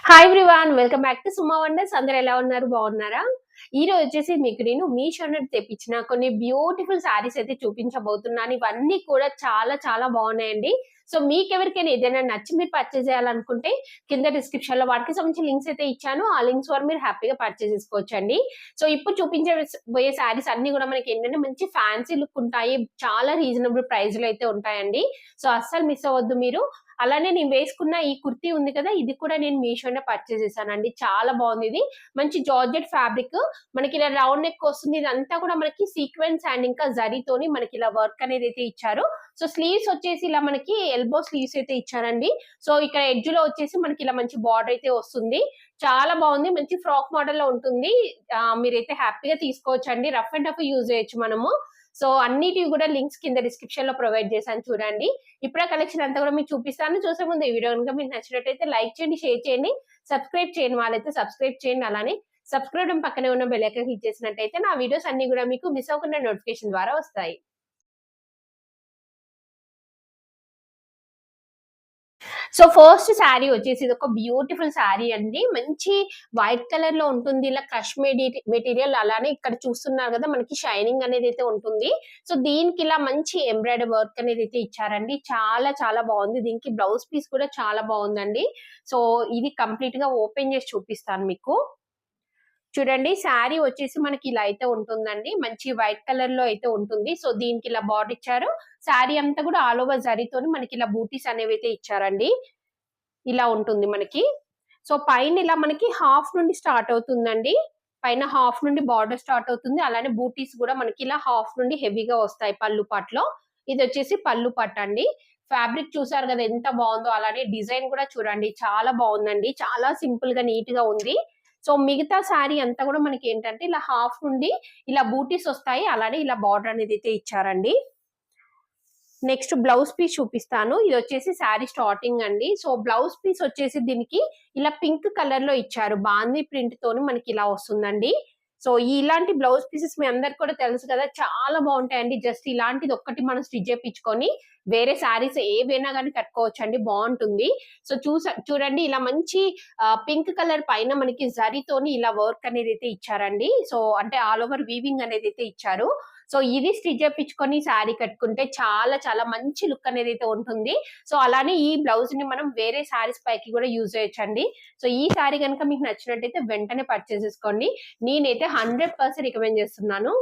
Hi everyone, welcome back to Suma wonders. అందరూ ఎలా ఉన్నారు? బాగున్నారా? ఈ రోజు వచ్చేసి మీకు నేను మీషో నుండి తెప్పించిన కొన్ని బ్యూటిఫుల్ సారీస్ అయితే చూపించబోతున్నాను. ఇవన్నీ కూడా చాలా చాలా బాగున్నాయండి. సో మీకు ఎవరికైనా ఏదైనా నచ్చి మీరు పర్చేస్ చేయాలనుకుంటే కింద డిస్క్రిప్షన్ లో వాటికి సంబంధించిన లింక్స్ అయితే ఇచ్చాను. ఆ లింక్స్ ద్వారా మీరు హ్యాపీగా పర్చేస్ చేసుకోవచ్చండి. సో ఇప్పుడు చూపించబోయే సారీస్ అన్ని కూడా మనకి ఏంటంటే మంచి ఫ్యాన్సీ లుక్ ఉంటాయి. చాలా రీజనబుల్ ప్రైస్ లో అయితే ఉంటాయండి. సో అస్సలు మిస్ అవ్వద్దు మీరు. అలానే నేను వేసుకున్న ఈ కుర్తీ ఉంది కదా, ఇది కూడా నేను మీషోనే పర్చేస్ చేశానండి. చాలా బాగుంది. ఇది మంచి జార్జెట్ ఫ్యాబ్రిక్, మనకి ఇలా రౌండ్ నెక్ వస్తుంది. ఇదంతా కూడా మనకి సీక్వెన్స్ అండ్ ఇంకా జరీతోని మనకి ఇలా వర్క్ అనేది అయితే ఇచ్చారు. సో స్లీవ్స్ వచ్చేసి ఇలా మనకి ఎల్బో స్లీవ్స్ అయితే ఇచ్చారండి. సో ఇక్కడ ఎడ్జ్ లో వచ్చేసి మనకి ఇలా మంచి బార్డర్ అయితే వస్తుంది. చాలా బాగుంది. మంచి ఫ్రాక్ మోడల్ లో ఉంటుంది. మీరైతే హ్యాపీగా తీసుకోవచ్చండి. రఫ్ అండ్ టఫ్ యూజ్ చేయొచ్చు మనము. సో అన్నిటివి కూడా లింక్స్ కింద డిస్క్రిప్షన్ లో ప్రొవైడ్ చేశాను, చూడండి. ఇప్పుడు ఆ కలెక్షన్ అంతా కూడా మీకు చూపిస్తాను. చూసే ముందు ఈ వీడియో కనుక మీకు నచ్చినట్టయితే లైక్ చేయండి, షేర్ చేయండి, సబ్స్క్రైబ్ చేయని వాళ్ళైతే సబ్స్క్రైబ్ చేయండి. అలానే సబ్స్క్రైబ్ పక్కనే ఉన్న బెల్ ఐకాన్ క్లిక్ చేసినట్టయితే నా వీడియోస్ అన్ని కూడా మీకు మిస్ అవ్వకుండా నోటిఫికేషన్ ద్వారా వస్తాయి. సో ఫస్ట్ శారీ వచ్చేసి ఇది ఒక బ్యూటిఫుల్ శారీ అండి. మంచి వైట్ కలర్ లో ఉంటుంది. ఇలా క్రష్ మెటీరియల్. అలానే ఇక్కడ చూస్తున్నారు కదా, మనకి షైనింగ్ అనేది అయితే ఉంటుంది. సో దీనికి ఇలా మంచి ఎంబ్రాయిడరీ వర్క్ అనేది అయితే ఇచ్చారండి. చాలా చాలా బాగుంది. దీనికి బ్లౌజ్ పీస్ కూడా చాలా బాగుందండి. సో ఇది కంప్లీట్ గా ఓపెన్ చేసి చూపిస్తాను మీకు. చూడండి, శారీ వచ్చేసి మనకి ఇలా అయితే ఉంటుందండి. మంచి వైట్ కలర్ లో అయితే ఉంటుంది. సో దీనికి ఇలా బార్డర్ ఇచ్చారు. శారీ అంతా కూడా ఆల్ ఓవర్ జరీతోని మనకి ఇలా బూటీస్ అనేవి అయితే ఇచ్చారండి. ఇలా ఉంటుంది మనకి. సో పైన ఇలా మనకి హాఫ్ నుండి స్టార్ట్ అవుతుందండి. పైన హాఫ్ నుండి బార్డర్ స్టార్ట్ అవుతుంది. అలానే బూటీస్ కూడా మనకి ఇలా హాఫ్ నుండి హెవీగా వస్తాయి పళ్ళు పాటలో. ఇది వచ్చేసి పళ్ళు పట్టు అండి. ఫ్యాబ్రిక్ చూసారు కదా ఎంత బాగుందో. అలానే డిజైన్ కూడా చూడండి, చాలా బాగుందండి. చాలా సింపుల్ గా నీట్ గా ఉంది. సో మిగతా శారీ అంతా కూడా మనకి ఏంటంటే ఇలా హాఫ్ నుండి ఇలా బూటీస్ వస్తాయి. అలానే ఇలా బార్డర్ అనేది అయితే ఇచ్చారండి. నెక్స్ట్ బ్లౌజ్ పీస్ చూపిస్తాను. ఇది వచ్చేసి శారీ స్టార్టింగ్ అండి. సో బ్లౌజ్ పీస్ వచ్చేసి దీనికి ఇలా పింక్ కలర్ లో ఇచ్చారు. బాందీ ప్రింట్ తోని మనకి ఇలా వస్తుందండి. సో ఇలాంటి బ్లౌజ్ పీసెస్ మీ అందరికి కూడా తెలుసు కదా, చాలా బాగుంటాయండి. జస్ట్ ఇలాంటిది ఒక్కటి మనం స్టిచ్ చేయించుకొని వేరే శారీస్ ఏవైనా కానీ కట్టుకోవచ్చు అండి, బాగుంటుంది. సో చూడండి, ఇలా మంచి పింక్ కలర్ పైన మనకి జరీతోని ఇలా వర్క్ అనేది అయితే ఇచ్చారండి. సో అంటే ఆల్ ఓవర్ వీవింగ్ అనేది అయితే ఇచ్చారు. సో ఇది స్టిచ్ చేయించుకొని శారీ కట్టుకుంటే చాలా చాలా మంచి లుక్ అనేది అయితే ఉంటుంది. సో అలానే ఈ బ్లౌజ్ ని మనం వేరే శారీస్ పైకి కూడా యూజ్ చేయొచ్చండి. సో ఈ శారీ కనుక మీకు నచ్చినట్టయితే వెంటనే పర్చేస్ చేసుకోండి. నేనైతే 100% రికమెండ్ చేస్తున్నాను.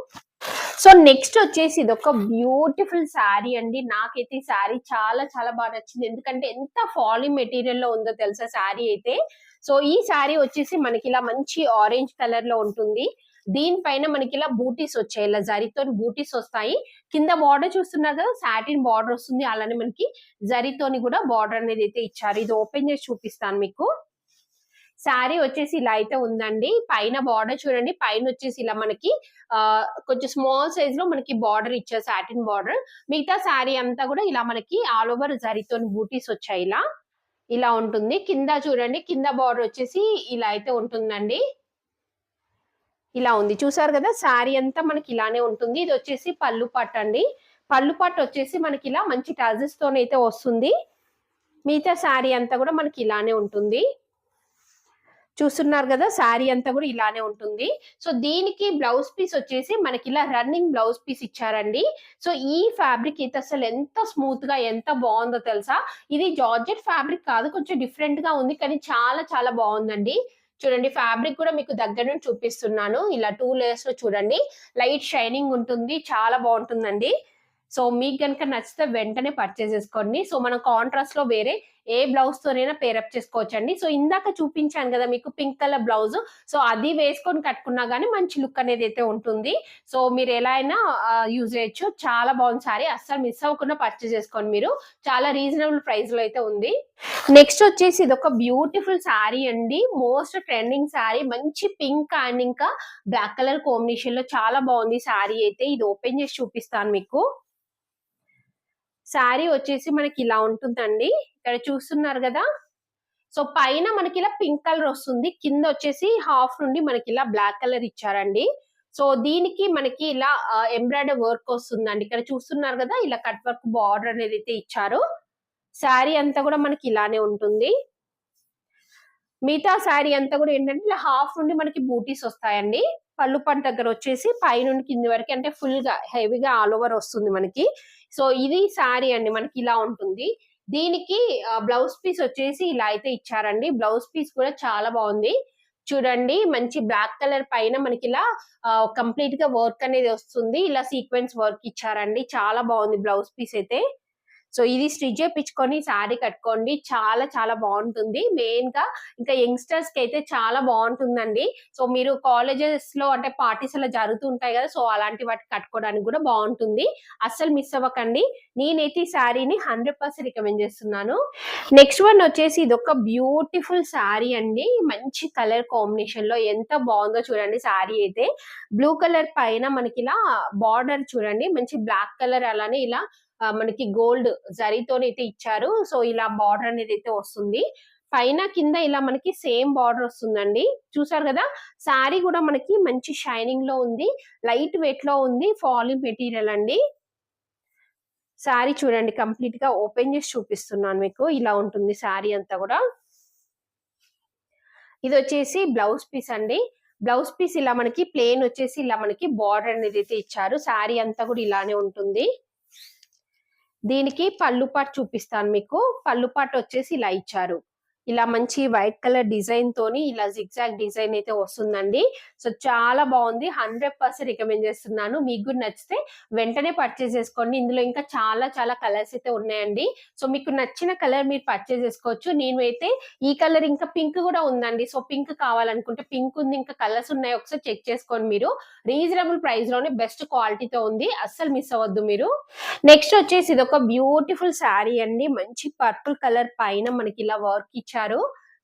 సో నెక్స్ట్ వచ్చేసి ఇది ఒక బ్యూటిఫుల్ శారీ అండి. నాకైతే ఈ శారీ చాలా చాలా బాగా నచ్చింది. ఎందుకంటే ఎంత ఫాలీ మెటీరియల్ లో ఉందో తెలుసా శారీ అయితే. సో ఈ శారీ వచ్చేసి మనకి ఇలా మంచి ఆరెంజ్ కలర్ లో ఉంటుంది. దీనిపైన మనకి ఇలా బూటీస్ వచ్చాయి. ఇలా జరీతో బూటీస్ వస్తాయి. కింద బార్డర్ చూస్తున్నారు కదా, సాటిన్ బార్డర్ వస్తుంది. అలానే మనకి జరీతోని కూడా బార్డర్ అనేది అయితే ఇచ్చారు. ఇది ఓపెన్ చేసి చూపిస్తాను మీకు. శారీ వచ్చేసి ఇలా అయితే ఉందండి. పైన బార్డర్ చూడండి, పైన వచ్చేసి ఇలా మనకి కొంచెం స్మాల్ సైజ్ లో మనకి బార్డర్ ఇచ్చారు, సాటిన్ బార్డర్. మిగతా శారీ అంతా కూడా ఇలా మనకి ఆల్ ఓవర్ జరీతో బూటీస్ వచ్చాయి. ఇలా ఇలా ఉంటుంది. కింద చూడండి, కింద బార్డర్ వచ్చేసి ఇలా అయితే ఉంటుందండి. ఇలా ఉంది, చూసారు కదా. శారీ అంతా మనకి ఇలానే ఉంటుంది. ఇది వచ్చేసి పళ్ళు పట్టు అండి. పళ్ళు పట్టు వచ్చేసి మనకి ఇలా మంచి టజెస్ తోనైతే వస్తుంది. మిగతా శారీ అంతా కూడా మనకి ఇలానే ఉంటుంది. చూస్తున్నారు కదా, శారీ అంతా కూడా ఇలానే ఉంటుంది. సో దీనికి బ్లౌజ్ పీస్ వచ్చేసి మనకి ఇలా రన్నింగ్ బ్లౌజ్ పీస్ ఇచ్చారండి. సో ఈ ఫ్యాబ్రిక్ అయితే అసలు ఎంత స్మూత్ గా ఎంత బాగుందో తెలుసా. ఇది జార్జెట్ ఫ్యాబ్రిక్ కాదు, కొంచెం డిఫరెంట్ గా ఉంది, కానీ చాలా చాలా బాగుందండి. చూడండి, ఫ్యాబ్రిక్ కూడా మీకు దగ్గర నుంచి చూపిస్తున్నాను. ఇలా 2 లేయర్స్ లో చూడండి, లైట్ షైనింగ్ ఉంటుంది, చాలా బాగుంటుందండి. సో మీకు కనుక నచ్చితే వెంటనే పర్చేస్ చేసుకోండి. సో మనం కాంట్రాస్ట్ లో వేరే ఏ బ్లౌజ్ తోనైనా పేరప్ చేసుకోవచ్చండి. సో ఇందాక చూపించాను కదా మీకు పింక్ కలర్ బ్లౌజ్, సో అది వేసుకొని కట్టుకున్నా గానీ మంచి లుక్ అనేది అయితే ఉంటుంది. సో మీరు ఎలా అయినా యూజ్ చేయొచ్చు. చాలా బాగుంది సారీ, అస్సలు మిస్ అవ్వకుండా పర్చేస్ చేసుకోండి మీరు. చాలా రీజనబుల్ ప్రైస్ లో అయితే ఉంది. నెక్స్ట్ వచ్చేసి ఇది ఒక బ్యూటిఫుల్ శారీ అండి. మోస్ట్ ట్రెండింగ్ శారీ, మంచి పింక్ అండ్ ఇంకా బ్లాక్ కలర్ కాంబినేషన్ లో చాలా బాగుంది శారీ అయితే. ఇది ఓపెన్ చేసి చూపిస్తాను మీకు. శారీ వచ్చేసి మనకి ఇలా ఉంటుందండి. ఇక్కడ చూస్తున్నారు కదా. సో పైన మనకి ఇలా పింక్ కలర్ వస్తుంది. కింద వచ్చేసి హాఫ్ నుండి మనకి ఇలా బ్లాక్ కలర్ ఇచ్చారండి. సో దీనికి మనకి ఇలా ఎంబ్రాయిడరీ వర్క్ వస్తుందండి. ఇక్కడ చూస్తున్నారు కదా, ఇలా కట్ వర్క్ బార్డర్ అనేది అయితే ఇచ్చారు. శారీ అంతా కూడా మనకి ఇలానే ఉంటుంది. మిగతా శారీ అంతా కూడా ఏంటంటే ఇలా హాఫ్ నుండి మనకి బూటీస్ వస్తాయండి. పళ్ళు పట్టు దగ్గర వచ్చేసి పైనుండి కింది వరకు అంటే ఫుల్ గా హెవీగా ఆల్ ఓవర్ వస్తుంది మనకి. సో ఇది శారీ అండి మనకి ఇలా ఉంటుంది. దీనికి బ్లౌజ్ పీస్ వచ్చేసి ఇలా అయితే ఇచ్చారండి. బ్లౌజ్ పీస్ కూడా చాలా బాగుంది. చూడండి మంచి బ్లాక్ కలర్ పైన మనకి ఇలా కంప్లీట్ గా వర్క్ అనేది వస్తుంది. ఇలా సీక్వెన్స్ వర్క్ ఇచ్చారండి. చాలా బాగుంది బ్లౌజ్ పీస్ అయితే. సో ఇది స్టిచ్ చేపించుకొని శారీ కట్టుకోండి. చాలా చాలా బాగుంటుంది. మెయిన్ గా ఇంకా యంగ్‌స్టర్స్ కైతే చాలా బాగుంటుందండి. సో మీరు కాలేజెస్ లో అంటే పార్టీస్ అలా జరుగుతూ ఉంటాయి కదా! సో అలాంటి వాటికి కట్టుకోవడానికి కూడా బాగుంటుంది. అస్సలు మిస్ అవ్వకండి. నేనైతే ఈ శారీని 100% రికమెండ్ చేస్తున్నాను. నెక్స్ట్ వన్ వచ్చేసి ఇదొక బ్యూటిఫుల్ శారీ అండి. మంచి కలర్ కాంబినేషన్ లో ఎంత బాగుందో చూడండి శారీ అయితే. బ్లూ కలర్ పైన మనకి ఇలా బార్డర్ చూడండి. మంచి బ్లాక్ కలర్ అలానే ఇలా మనకి గోల్డ్ జరీతోనైతే ఇచ్చారు. సో ఇలా బార్డర్ అనేది అయితే వస్తుంది. పైన కింద ఇలా మనకి సేమ్ బార్డర్ వస్తుందండి. చూసారు కదా! శారీ కూడా మనకి మంచి షైనింగ్ లో ఉంది. లైట్ వెయిట్ లో ఉంది. ఫాలింగ్ మెటీరియల్ అండి. శారీ చూడండి కంప్లీట్ గా ఓపెన్ చేసి చూపిస్తున్నాను మీకు. ఇలా ఉంటుంది శారీ అంతా కూడా. ఇది వచ్చేసి బ్లౌజ్ పీస్ అండి. బ్లౌజ్ పీస్ ఇలా మనకి ప్లెయిన్ వచ్చేసి ఇలా మనకి బార్డర్ అనేది అయితే ఇచ్చారు. శారీ అంతా కూడా ఇలానే ఉంటుంది. దీనికి పళ్ళు పాటు చూపిస్తాను మీకు. పళ్ళు పాటు వచ్చేసి ఇలా ఇచ్చారు. ఇలా మంచి వైట్ కలర్ డిజైన్ తోని ఇలా జిగ్‌జాగ్ డిజైన్ అయితే వస్తుందండి. సో చాలా బాగుంది. 100% రికమెండ్ చేస్తున్నాను. మీకు కూడా నచ్చితే వెంటనే పర్చేజ్ చేసుకోండి. ఇందులో ఇంకా చాలా చాలా కలర్స్ అయితే ఉన్నాయండి. సో మీకు నచ్చిన కలర్ మీరు పర్చేజ్ చేసుకోవచ్చు. నేనైతే ఈ కలర్ ఇంకా పింక్ కూడా ఉందండి. సో పింక్ కావాలనుకుంటే పింక్ ఉంది. ఇంకా కలర్స్ ఉన్నాయి. ఒకసారి చెక్ చేసుకోండి మీరు. రీజనబుల్ ప్రైస్ లోనే బెస్ట్ క్వాలిటీతో ఉంది. అస్సలు మిస్ అవ్వద్దు మీరు. నెక్స్ట్ వచ్చేసి ఇదొక బ్యూటిఫుల్ శారీ అండి. మంచి పర్పుల్ కలర్ పైన మనకి ఇలా వర్క్ ఇచ్చారు.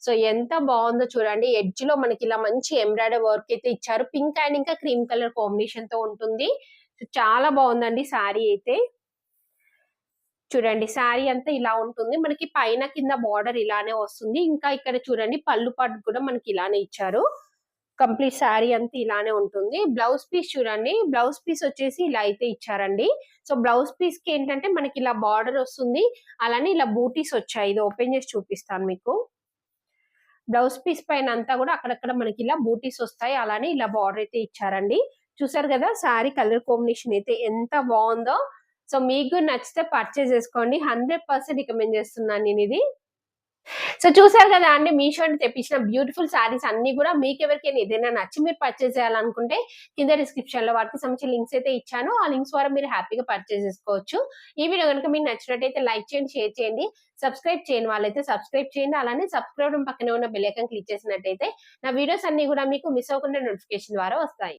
సో ఎంత బాగుందో చూడండి. ఎడ్జ్ లో మనకి ఇలా మంచి ఎంబ్రాయిడరీ వర్క్ అయితే ఇచ్చారు. పింక్ అండ్ ఇంకా క్రీమ్ కలర్ కాంబినేషన్ తో ఉంటుంది. సో చాలా బాగుందండి శారీ అయితే. చూడండి శారీ అంతా ఇలా ఉంటుంది. మనకి పైన కింద బార్డర్ ఇలానే వస్తుంది. ఇంకా ఇక్కడ చూడండి పళ్ళు పాటు కూడా మనకి ఇలానే ఇచ్చారు. కంప్లీట్ శారీ అంతా ఇలానే ఉంటుంది. బ్లౌజ్ పీస్ చూడండి. బ్లౌజ్ పీస్ వచ్చేసి ఇలా అయితే ఇచ్చారండి. సో బ్లౌజ్ పీస్ కి ఏంటంటే మనకి ఇలా బార్డర్ వస్తుంది. అలానే ఇలా బూటీస్ వచ్చాయి. ఇది ఓపెన్ చేసి చూపిస్తాను మీకు. బ్లౌజ్ పీస్ పైన అంతా కూడా అక్కడక్కడ మనకి ఇలా బూటీస్ వస్తాయి. అలానే ఇలా బార్డర్ అయితే ఇచ్చారండి. చూసారు కదా శారీ కలర్ కాంబినేషన్ అయితే ఎంత బాగుందో. సో మీకు నచ్చితే పర్చేజ్ చేసుకోండి. 100% రికమెండ్ చేస్తున్నాను నేను ఇది. సో చూసారు కదా అండి, మీషో నుండి తెప్పించిన బ్యూటిఫుల్ సారీస్ అన్ని కూడా మీకు ఎవరికైనా ఏదైనా నచ్చి మీరు పర్చేస్ చేయాలనుకుంటే కింద డిస్క్రిప్షన్ లో వాటికి సంబంధించిన లింక్స్ అయితే ఇచ్చాను. ఆ లింక్స్ ద్వారా మీరు హ్యాపీగా పర్చేస్ చేసుకోవచ్చు. ఈ వీడియో కనుక మీకు నచ్చినట్టయితే లైక్ చేయండి, షేర్ చేయండి, సబ్స్క్రైబ్ చేయని వాళ్ళైతే సబ్స్క్రైబ్ చేయండి. అలానే సబ్స్క్రైబ్ పక్కనే ఉన్న బెల్ ఐకాన్ క్లిక్ చేసినట్టయితే నా వీడియోస్ అన్ని కూడా మీకు మిస్ అవ్వకుండా నోటిఫికేషన్ ద్వారా వస్తాయి.